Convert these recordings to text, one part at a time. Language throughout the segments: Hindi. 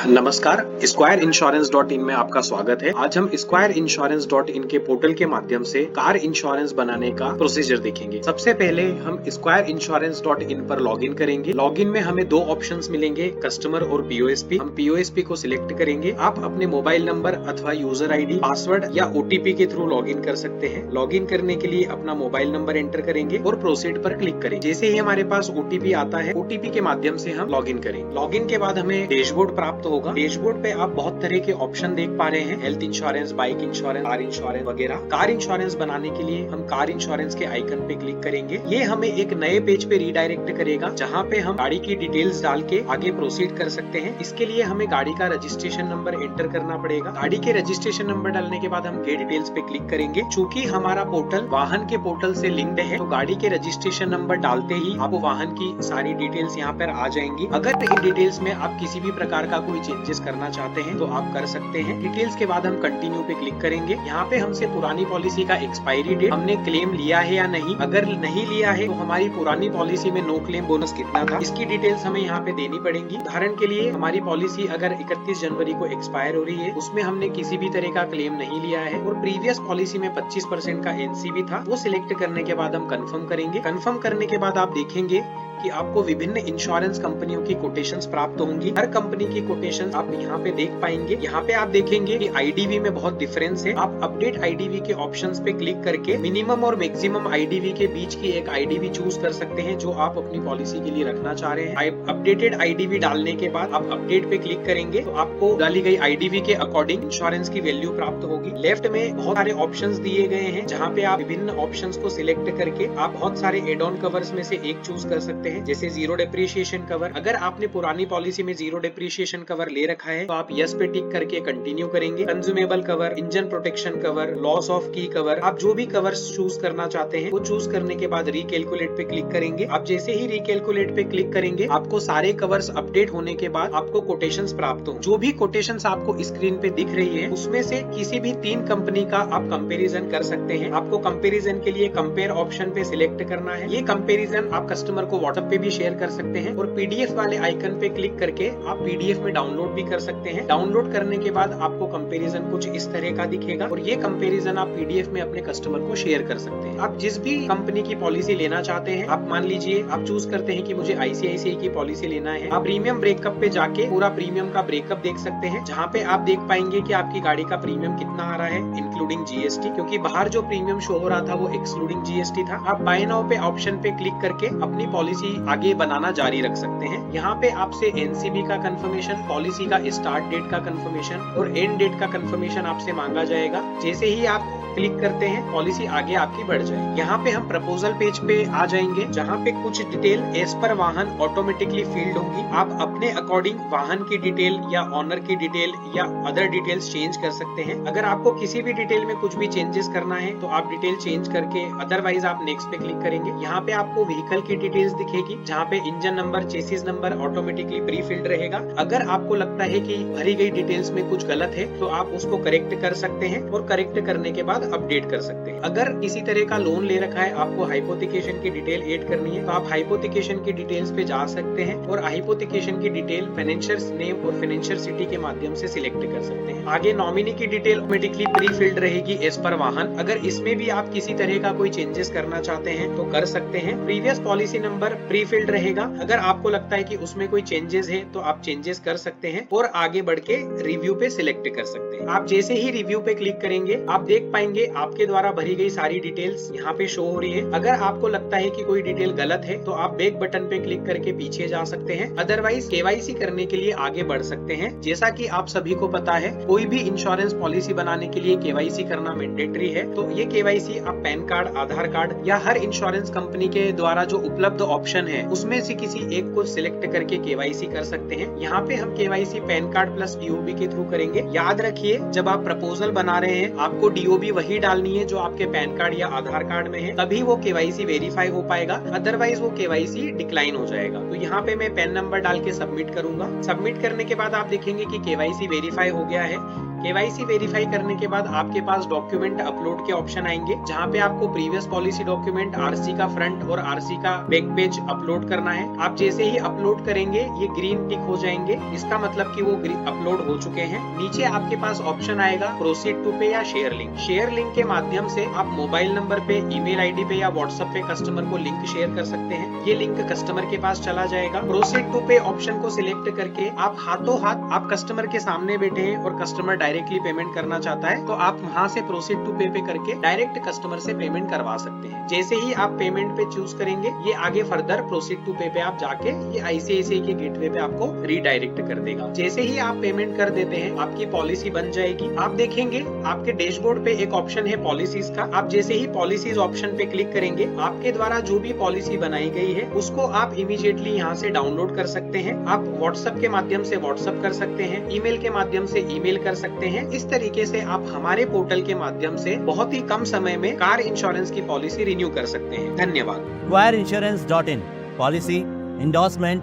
नमस्कार, SquareInsurance.in में आपका स्वागत है। आज हम SquareInsurance.in के पोर्टल के माध्यम से कार इंश्योरेंस बनाने का प्रोसीजर देखेंगे। सबसे पहले हम SquareInsurance.in पर लॉगिन करेंगे। लॉगिन में हमें दो ऑप्शंस मिलेंगे, कस्टमर और POSP। हम POSP को सिलेक्ट करेंगे। आप अपने मोबाइल नंबर अथवा यूजर ID, पासवर्ड या OTP के थ्रू लॉगिन कर सकते हैं। लॉगिन करने के लिए अपना मोबाइल नंबर एंटर करेंगे और प्रोसीड पर क्लिक करेंगे। जैसे ही हमारे पास OTP आता है, OTP के माध्यम से हम लॉगिन करेंगे। लॉगिन के बाद हमें डैशबोर्ड प्राप्त होगा। डैशबोर्ड पे आप बहुत तरह के ऑप्शन देख पा रहे हैं, health insurance, bike insurance, car insurance वगैरह। कार इंश्योरेंस बनाने के लिए हम कार इंश्योरेंस के आइकन पे क्लिक करेंगे। ये हमें एक नए पेज पे रीडायरेक्ट करेगा, जहाँ पे हम गाड़ी की डिटेल्स डाल के आगे प्रोसीड कर सकते हैं। इसके लिए हमें गाड़ी का रजिस्ट्रेशन नंबर एंटर करना पड़ेगा। गाड़ी के रजिस्ट्रेशन नंबर डालने के बाद हम गेट डिटेल्स पे क्लिक करेंगे। चूंकि हमारा पोर्टल वाहन के पोर्टल से लिंक्ड है, तो गाड़ी के रजिस्ट्रेशन नंबर डालते ही आपको वाहन की सारी डिटेल्स यहाँ पर आ जाएंगी। अगर इन डिटेल्स में आप किसी भी प्रकार का कोई चेंजेस करना चाहते हैं तो आप कर सकते हैं। डिटेल्स के बाद हम कंटिन्यू पे क्लिक करेंगे। यहाँ पे हमसे पुरानी पॉलिसी का एक्सपायरी डेट, हमने क्लेम लिया है या नहीं, अगर नहीं लिया है तो हमारी पुरानी पॉलिसी में नो क्लेम बोनस कितना था, इसकी डिटेल्स हमें यहाँ पे देनी पड़ेंगी। उदाहरण के लिए हमारी पॉलिसी अगर 31 जनवरी को एक्सपायर हो रही है, उसमें हमने किसी भी तरह का क्लेम नहीं लिया है और प्रीवियस पॉलिसी में 25% का NCV था, वो सिलेक्ट करने के बाद हम कंफर्म करेंगे। कंफर्म करने के बाद आप देखेंगे कि आपको विभिन्न इंश्योरेंस कंपनियों की कोटेशंस प्राप्त होंगी। हर कंपनी की कोटेशंस आप यहाँ पे देख पाएंगे। यहाँ पे आप देखेंगे कि IDV में बहुत डिफरेंस है। आप अपडेट IDV के ऑप्शंस पे क्लिक करके मिनिमम और मैक्सिमम IDV के बीच की एक IDV चूज कर सकते हैं जो आप अपनी पॉलिसी के लिए रखना चाह रहे हैं। अपडेटेड IDV डालने के बाद आप अपडेट पे क्लिक करेंगे तो आपको डाली गई IDV के अकॉर्डिंग इंश्योरेंस की वैल्यू प्राप्त होगी। लेफ्ट में बहुत सारे ऑप्शंस दिए गए हैं, जहाँ पे आप विभिन्न ऑप्शंस को सिलेक्ट करके आप बहुत सारे एड ऑन कवर्स में से एक चूज कर सकते हैं, जैसे जीरो डेप्रिसिएशन कवर। अगर आपने पुरानी पॉलिसी में जीरो डेप्रिसिएशन कवर ले रखा है तो आप यस पे टिक करके कंटिन्यू करेंगे। Consumable cover, engine protection cover, loss of की कवर, आप जो भी कवर्स चूज करना चाहते हैं वो चूज करने के बाद रिकैलकुलेट पे क्लिक करेंगे। आप जैसे ही रिकैलकुलेट पे क्लिक करेंगे, आपको सारे कवर्स अपडेट होने के बाद आपको कोटेशंस प्राप्त होंगे। जो भी कोटेशंस आपको स्क्रीन पे दिख रही है, उसमें से किसी भी 3 कंपनी का आप कंपैरिजन कर सकते हैं। आपको कंपैरिजन के लिए कंपेयर ऑप्शन पे सिलेक्ट करना है। ये कंपैरिजन आप कस्टमर को व्हाट्सएप पे भी शेयर कर सकते हैं और PDF वाले आइकन पे क्लिक करके आप PDF में डाउनलोड भी कर सकते हैं। डाउनलोड करने के बाद आपको कंपैरिजन कुछ इस तरह का दिखेगा और ये कंपैरिजन आप PDF में अपने कस्टमर को शेयर कर सकते हैं। आप जिस भी कंपनी की पॉलिसी लेना चाहते हैं, आप मान लीजिए आप चूज करते हैं कि मुझे ICICI की पॉलिसी लेना है, आप प्रीमियम ब्रेकअप पे जाके पूरा प्रीमियम का ब्रेकअप देख सकते हैं, जहाँ पे आप देख पाएंगे कि आपकी गाड़ी का प्रीमियम कितना आ रहा है इंक्लूडिंग GST, क्योंकि बाहर जो प्रीमियम शो हो रहा था वो एक्सक्लूडिंग GST था। आप बाय नाउ पे ऑप्शन पे क्लिक करके अपनी पॉलिसी आगे बनाना जारी रख सकते हैं। यहाँ पे आपसे NCB का कंफर्मेशन, पॉलिसी का स्टार्ट डेट का कंफर्मेशन और एंड डेट का कंफर्मेशन आपसे मांगा जाएगा। जैसे ही आप क्लिक करते हैं, पॉलिसी आगे आपकी बढ़ जाएगी। यहाँ पे हम प्रपोजल पेज पे आ जाएंगे, जहाँ पे कुछ डिटेल एज पर वाहन ऑटोमेटिकली फील्ड होंगी। आप अपने अकॉर्डिंग वाहन की डिटेल या ऑनर की डिटेल या अदर डिटेल्स चेंज कर सकते हैं। अगर आपको किसी भी डिटेल में कुछ भी चेंजेस करना है तो आप डिटेल चेंज करके, अदरवाइज आप नेक्स्ट पे क्लिक करेंगे। यहाँ पे आपको व्हीकल की डिटेल्स दिखेगी, जहाँ पे engine number, chassis number automatically pre filled रहेगा। अगर आपको लगता है कि भरी गई डिटेल्स में कुछ गलत है तो आप उसको करेक्ट कर सकते हैं और करेक्ट करने के बाद अपडेट कर सकते हैं। अगर किसी तरह का लोन ले रखा है, आपको हाइपोथिकेशन की डिटेल ऐड करनी है, तो आप हाइपोथिकेशन की डिटेल्स पे जा सकते हैं और हाइपोथिकेशन की डिटेल फाइनेंशियल नेम और फाइनेंशियल सिटी के माध्यम से सिलेक्ट कर सकते हैं। आगे नॉमिनी की डिटेल ऑटोमेटिकली प्री फिल्ड रहेगी एज पर वाहन। अगर इसमें भी आप किसी तरह का कोई चेंजेस करना चाहते हैं तो कर सकते हैं। Previous policy number pre filled रहेगा। अगर आपको लगता है कि उसमें कोई चेंजेस है तो आप चेंजेस कर सकते हैं और आगे बढ़ के रिव्यू पे सिलेक्ट कर सकते हैं। आप जैसे ही रिव्यू पे क्लिक करेंगे, आप देख पाएंगे आपके द्वारा भरी गई सारी डिटेल्स यहाँ पे शो हो रही है। अगर आपको लगता है कि कोई डिटेल गलत है तो आप बैक बटन पे क्लिक करके पीछे जा सकते हैं, अदरवाइज KYC करने के लिए आगे बढ़ सकते हैं। जैसा कि आप सभी को पता है, कोई भी इंश्योरेंस पॉलिसी बनाने के लिए KYC करना मैंडेटरी है। तो ये KYC आप पैन कार्ड, आधार कार्ड या हर इंश्योरेंस कंपनी के द्वारा जो उपलब्ध ऑप्शन है उसमें से किसी एक को सिलेक्ट करके KYC कर सकते हैं। यहाँ पे हम KYC pan card plus DOB के थ्रू करेंगे। याद रखिए, जब आप प्रपोजल बना रहे हैं आपको DOB वही डालनी है जो आपके पैन कार्ड या आधार कार्ड में है, तभी वो KYC वेरीफाई हो पाएगा, अदरवाइज वो KYC डिक्लाइन हो जाएगा। तो यहाँ पे मैं पैन नंबर डाल के सबमिट करूंगा। सबमिट करने के बाद आप देखेंगे कि KYC वेरीफाई हो गया है। केवाईसी वेरीफाई करने के बाद आपके पास डॉक्यूमेंट अपलोड के ऑप्शन आएंगे, जहाँ पे आपको प्रीवियस पॉलिसी डॉक्यूमेंट, आरसी का फ्रंट और आरसी का बैक पेज अपलोड करना है। आप जैसे ही अपलोड करेंगे ये ग्रीन टिक हो जाएंगे, इसका मतलब कि वो अपलोड हो चुके हैं। नीचे आपके पास ऑप्शन आएगा प्रोसीड टू पे या शेयर लिंक। शेयर लिंक के माध्यम से आप मोबाइल नंबर पे, ईमेल आईडी पे या व्हाट्सएप पे कस्टमर को लिंक शेयर कर सकते हैं। ये लिंक कस्टमर के पास चला जाएगा। प्रोसीड टू पे ऑप्शन को सिलेक्ट करके आप हाथों हाथ, आप कस्टमर के सामने बैठे हैं और कस्टमर डायरेक्टली पेमेंट करना चाहता है, तो आप वहां से प्रोसीड टू पे करके डायरेक्ट कस्टमर से पेमेंट करवा सकते हैं। जैसे ही आप पेमेंट पे चूज करेंगे, ये आगे फर्दर प्रोसीड टू पे आप जाके ये आईसीआईसीआई के गेटवे पे आपको रीडायरेक्ट कर देगा। जैसे ही आप पेमेंट कर देते हैं, आपकी पॉलिसी बन जाएगी। आप देखेंगे आपके डैशबोर्ड पे एक ऑप्शन है पॉलिसीज का। आप जैसे ही पॉलिसीज ऑप्शन पे क्लिक करेंगे, आपके द्वारा जो भी पॉलिसी बनाई गई है उसको आप इमीडिएटली यहाँ से डाउनलोड कर सकते हैं। आप व्हाट्सएप के माध्यम से व्हाट्सएप कर सकते हैं, ईमेल के माध्यम से ईमेल कर सकते हैं। इस तरीके से आप हमारे पोर्टल के माध्यम से बहुत ही कम समय में कार इंश्योरेंस की पॉलिसी रिन्यू कर सकते हैं। धन्यवाद। squareinsurance.in policy, endorsement,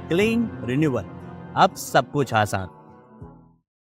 claim, renewal, अब सब कुछ आसान।